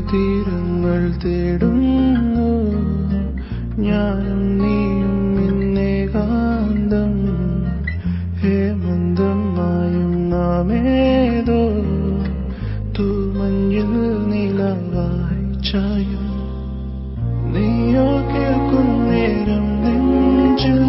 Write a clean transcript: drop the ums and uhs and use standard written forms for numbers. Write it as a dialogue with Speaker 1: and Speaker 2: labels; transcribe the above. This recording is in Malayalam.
Speaker 1: തീരങ്ങൾ തേടുന്നു ഞാനും നീയും ഇന്നേകാന്തം ഹേമന്തമായും നാമേതോ തൂമഞ്ഞിൽ നിലവായി ചായും നീയോ കേൾക്കും നേരം നെഞ്ചിൽ